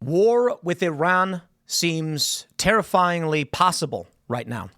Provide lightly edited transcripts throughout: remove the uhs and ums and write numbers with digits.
War with Iran seems terrifyingly possible right now.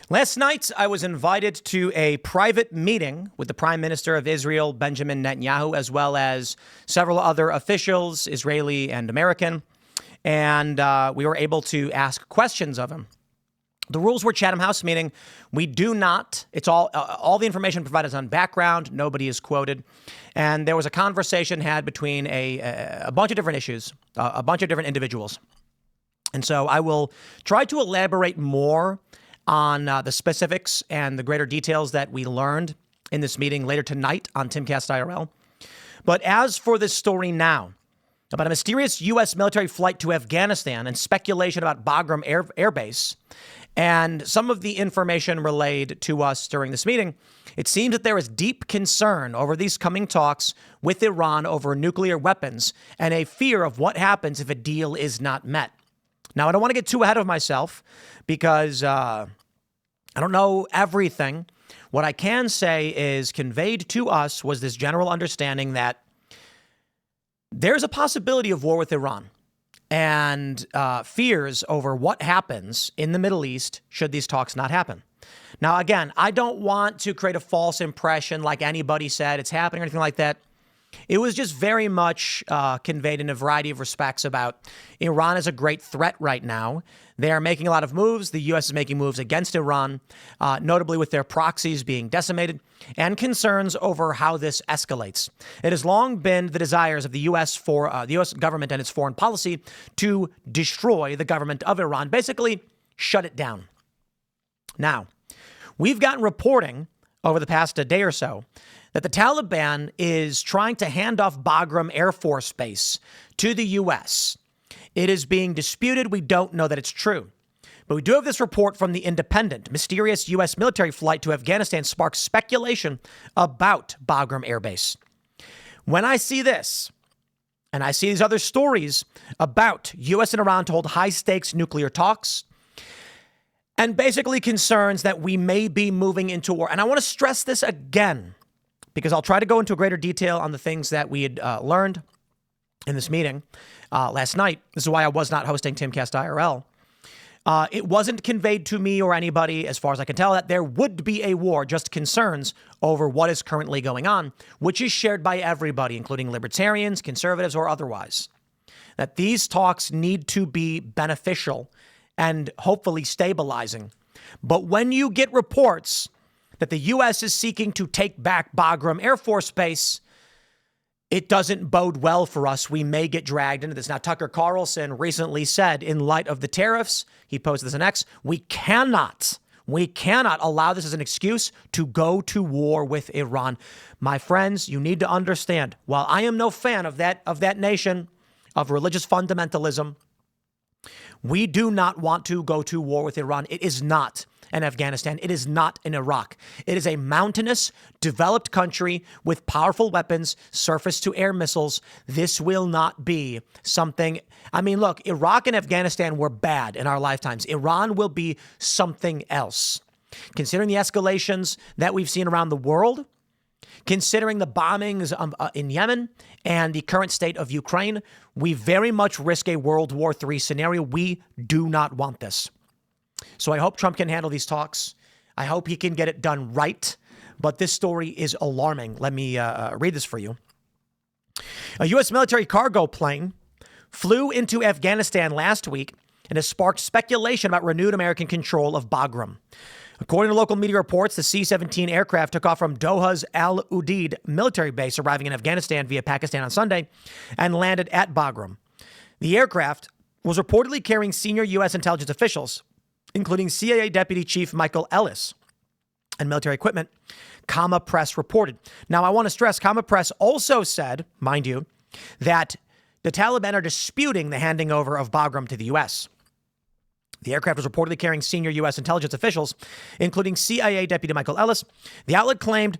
Last night, I was invited to a private meeting with the Prime Minister of Israel, Benjamin Netanyahu, as well as several other officials, Israeli and American, and we were able to ask questions of him. The rules were Chatham House meeting. We do not. It's all the information provided is on background. Nobody is quoted. And there was a conversation had between a bunch of different issues, a bunch of different individuals. And so I will try to elaborate more on the specifics and the greater details that we learned in this meeting later tonight on Timcast IRL. But as for this story now, about a mysterious U.S. military flight to Afghanistan and speculation about Bagram Air Base, and some of the information relayed to us during this meeting, it seems that there is deep concern over these coming talks with Iran over nuclear weapons and a fear of what happens if a deal is not met. Now, I don't want to get too ahead of myself because I don't know everything. What I can say is conveyed to us was this general understanding that there's a possibility of war with Iran and fears over what happens in the Middle East should these talks not happen. Now, again, I don't want to create a false impression like anybody said it's happening or anything like that. It was just very much conveyed in a variety of respects about Iran is a great threat right now. They are making a lot of moves. The U.S. is making moves against Iran, notably with their proxies being decimated, and concerns over how this escalates. It has long been the desires of the U.S. for the U.S. government and its foreign policy to destroy the government of Iran, basically shut it down. Now, we've gotten reporting over the past day or so that the Taliban is trying to hand off Bagram Air Force Base to the U.S. It is being disputed. We don't know that it's true. But we do have this report from The Independent. Mysterious U.S. military flight to Afghanistan sparks speculation about Bagram Air Base. When I see this, and I see these other stories about U.S. and Iran to hold high-stakes nuclear talks, and basically concerns that we may be moving into war. And I want to stress this again, because I'll try to go into greater detail on the things that we had learned in this meeting last night. This is why I was not hosting Timcast IRL. It wasn't conveyed to me or anybody, as far as I can tell, that there would be a war, just concerns over what is currently going on, which is shared by everybody, including libertarians, conservatives, or otherwise. That these talks need to be beneficial and hopefully stabilizing. But when you get reports that the U.S. is seeking to take back Bagram Air Force Base, it doesn't bode well for us. We may get dragged into this. Now, Tucker Carlson recently said, in light of the tariffs, he posted this on X, we cannot allow this as an excuse to go to war with Iran. My friends, you need to understand, while I am no fan of that nation, of religious fundamentalism, we do not want to go to war with Iran. It is not in Afghanistan. It is not in Iraq. It is a mountainous, developed country with powerful weapons, surface-to-air missiles. This will not be something. I mean, look, Iraq and Afghanistan were bad in our lifetimes. Iran will be something else. Considering the escalations that we've seen around the world, considering the bombings in Yemen and the current state of Ukraine, we very much risk a World War III scenario. We do not want this. So I hope Trump can handle these talks. I hope he can get it done right. But this story is alarming. Let me read this for you. A U.S. military cargo plane flew into Afghanistan last week and has sparked speculation about renewed American control of Bagram. According to local media reports, the C-17 aircraft took off from Doha's Al Udeid military base, arriving in Afghanistan via Pakistan on Sunday, and landed at Bagram. The aircraft was reportedly carrying senior U.S. intelligence officials, including CIA Deputy Chief Michael Ellis, and military equipment, Comma Press reported. Now, I want to stress, Comma Press also said, mind you, that the Taliban are disputing the handing over of Bagram to the U.S. The aircraft was reportedly carrying senior U.S. intelligence officials, including CIA Deputy Michael Ellis. The outlet claimed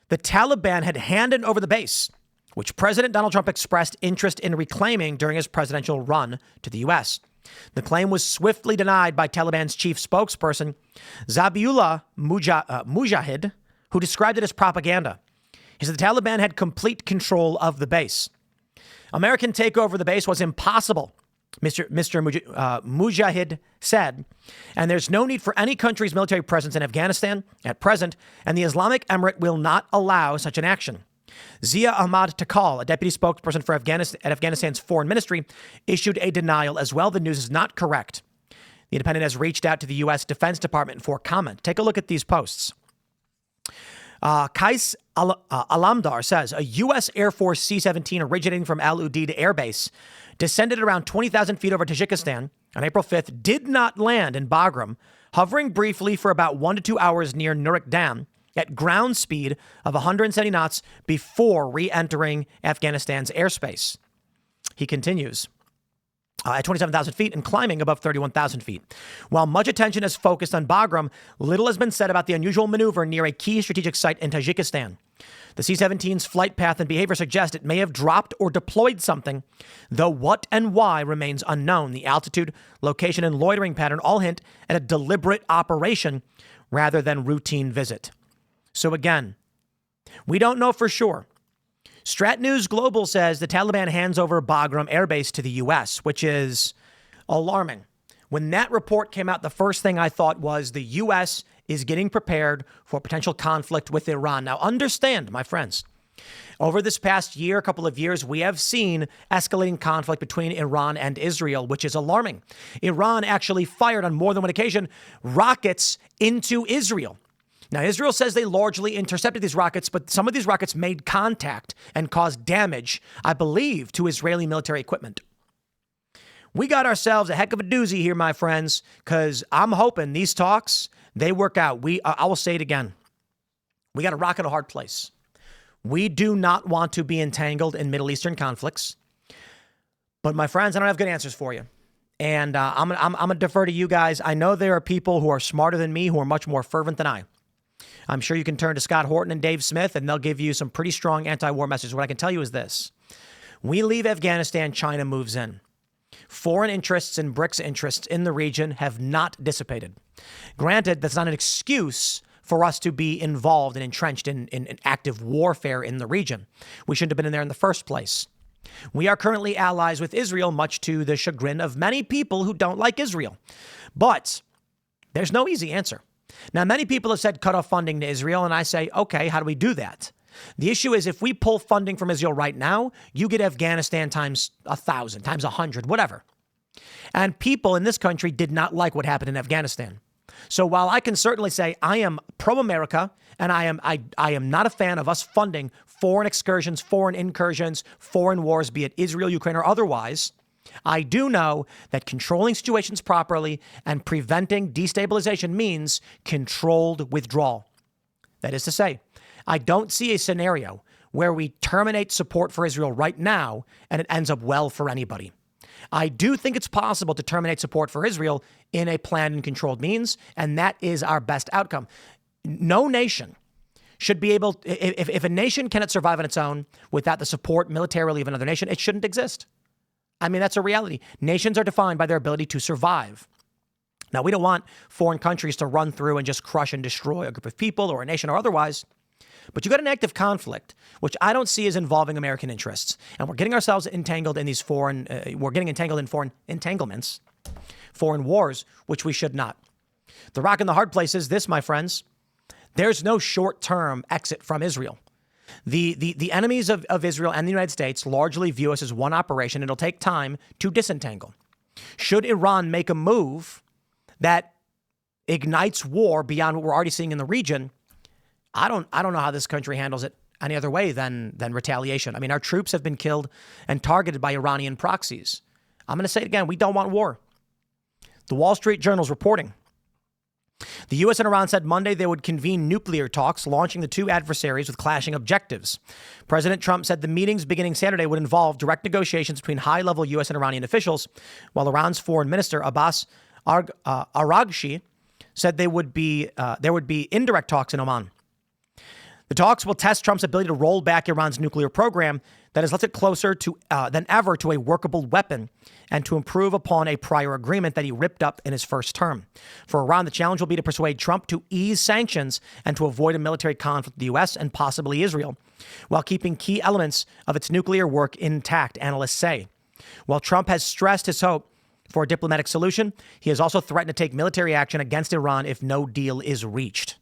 the Taliban had handed over the base, which President Donald Trump expressed interest in reclaiming during his presidential run to the U.S. The claim was swiftly denied by Taliban's chief spokesperson, Zabiullah Mujahid, who described it as propaganda. He said the Taliban had complete control of the base. American takeover of the base was impossible, Mujahid said, and there's no need for any country's military presence in Afghanistan at present, and the Islamic Emirate will not allow such an action. Zia Ahmad Takal, a deputy spokesperson for Afghanistan's foreign ministry, issued a denial as well. The news is not correct. The Independent has reached out to the U.S. Defense Department for comment. Take a look at these posts. Kais Alamdar says a U.S. Air Force C-17 originating from Al Udeid Air Base descended around 20,000 feet over Tajikistan on April 5th, did not land in Bagram, hovering briefly for about 1 to 2 hours near Nurik Dam at ground speed of 170 knots before re-entering Afghanistan's airspace. He continues. At 27,000 feet and climbing above 31,000 feet. While much attention is focused on Bagram, little has been said about the unusual maneuver near a key strategic site in Tajikistan. The C-17's flight path and behavior suggest it may have dropped or deployed something, though what and why remains unknown. The altitude, location, and loitering pattern all hint at a deliberate operation rather than routine visit. So again, we don't know for sure. Strat News Global says the Taliban hands over Bagram Air Base to the U.S., which is alarming. When that report came out, the first thing I thought was the U.S. is getting prepared for potential conflict with Iran. Now, understand, my friends, over this past year, couple of years, we have seen escalating conflict between Iran and Israel, which is alarming. Iran actually fired on more than one occasion rockets into Israel. Now, Israel says they largely intercepted these rockets, but some of these rockets made contact and caused damage, I believe, to Israeli military equipment. We got ourselves a heck of a doozy here, my friends, because I'm hoping these talks, they work out. I will say it again. We got a rock in a hard place. We do not want to be entangled in Middle Eastern conflicts. But my friends, I don't have good answers for you. And I'm going to defer to you guys. I know there are people who are smarter than me, who are much more fervent than I. I'm sure you can turn to Scott Horton and Dave Smith, and they'll give you some pretty strong anti-war messages. What I can tell you is this. We leave Afghanistan, China moves in. Foreign interests and BRICS interests in the region have not dissipated. Granted, that's not an excuse for us to be involved and entrenched in active warfare in the region. We shouldn't have been in there in the first place. We are currently allies with Israel, much to the chagrin of many people who don't like Israel. But there's no easy answer. Now, many people have said cut off funding to Israel, and I say, okay, how do we do that? The issue is if we pull funding from Israel right now, you get Afghanistan times 1,000, times 100, whatever. And people in this country did not like what happened in Afghanistan. So while I can certainly say I am pro-America and I am not a fan of us funding foreign excursions, foreign incursions, foreign wars, be it Israel, Ukraine, or otherwise, I do know that controlling situations properly and preventing destabilization means controlled withdrawal. That is to say, I don't see a scenario where we terminate support for Israel right now and it ends up well for anybody. I do think it's possible to terminate support for Israel in a planned and controlled means, and that is our best outcome. No nation should be able, if a nation cannot survive on its own without the support militarily of another nation, it shouldn't exist. I mean, that's a reality. Nations are defined by their ability to survive. Now, we don't want foreign countries to run through and just crush and destroy a group of people or a nation or otherwise. But you got an active conflict, which I don't see as involving American interests. And we're getting ourselves entangled in these foreign entanglements, foreign wars, which we should not. The rock in the hard place is this, my friends. There's no short-term exit from Israel. The enemies of Israel and the United States largely view us as one operation. It'll take time to disentangle. Should Iran make a move that ignites war beyond what we're already seeing in the region, I don't know how this country handles it any other way than retaliation. I mean, our troops have been killed and targeted by Iranian proxies. I'm going to say it again. We don't want war. The Wall Street Journal's reporting. The U.S. and Iran said Monday they would convene nuclear talks, launching the two adversaries with clashing objectives. President Trump said the meetings beginning Saturday would involve direct negotiations between high-level U.S. and Iranian officials, while Iran's foreign minister Abbas Araghchi said there would be indirect talks in Oman. The talks will test Trump's ability to roll back Iran's nuclear program that has left it closer than ever to a workable weapon and to improve upon a prior agreement that he ripped up in his first term. For Iran, the challenge will be to persuade Trump to ease sanctions and to avoid a military conflict with the U.S. and possibly Israel, while keeping key elements of its nuclear work intact, analysts say. While Trump has stressed his hope for a diplomatic solution, he has also threatened to take military action against Iran if no deal is reached.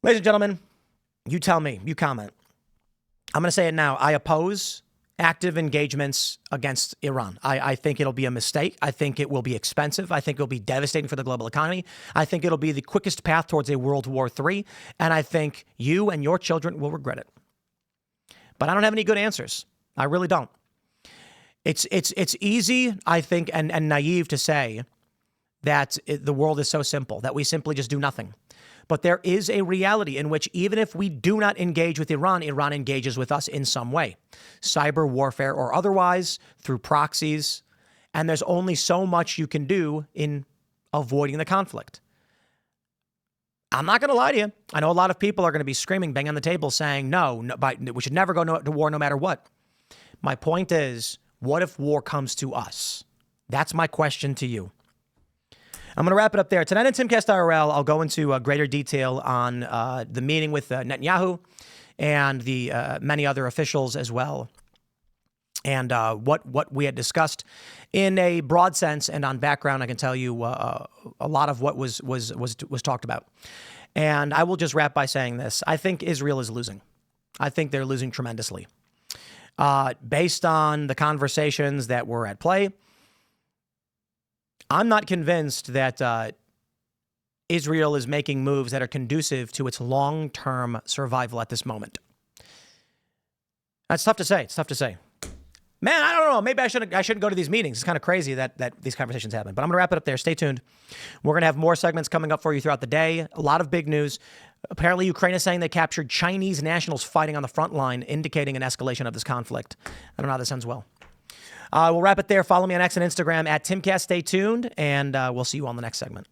Ladies and gentlemen, you tell me, you comment. I'm going to say it now. I oppose active engagements against Iran. I think it'll be a mistake. I think it will be expensive. I think it'll be devastating for the global economy. I think it'll be the quickest path towards a World War III. And I think you and your children will regret it. But I don't have any good answers. I really don't. It's easy, I think, and naive to say that the world is so simple, that we simply just do nothing. But there is a reality in which even if we do not engage with Iran, Iran engages with us in some way, cyber warfare or otherwise, through proxies. And there's only so much you can do in avoiding the conflict. I'm not going to lie to you. I know a lot of people are going to be screaming, bang on the table, saying, no, we should never go to war no matter what. My point is, what if war comes to us? That's my question to you. I'm going to wrap it up there. Tonight on Timcast IRL, I'll go into greater detail on the meeting with Netanyahu and the many other officials as well, and what we had discussed in a broad sense. And on background, I can tell you a lot of what was talked about. And I will just wrap by saying this. I think Israel is losing. I think they're losing tremendously. Based on the conversations that were at play, I'm not convinced that Israel is making moves that are conducive to its long-term survival at this moment. That's tough to say. It's tough to say. Man, I don't know. Maybe I shouldn't go to these meetings. It's kind of crazy that these conversations happen. But I'm going to wrap it up there. Stay tuned. We're going to have more segments coming up for you throughout the day. A lot of big news. Apparently, Ukraine is saying they captured Chinese nationals fighting on the front line, indicating an escalation of this conflict. I don't know how this ends well. We'll wrap it there. Follow me on X and Instagram at Timcast. Stay tuned, and we'll see you on the next segment.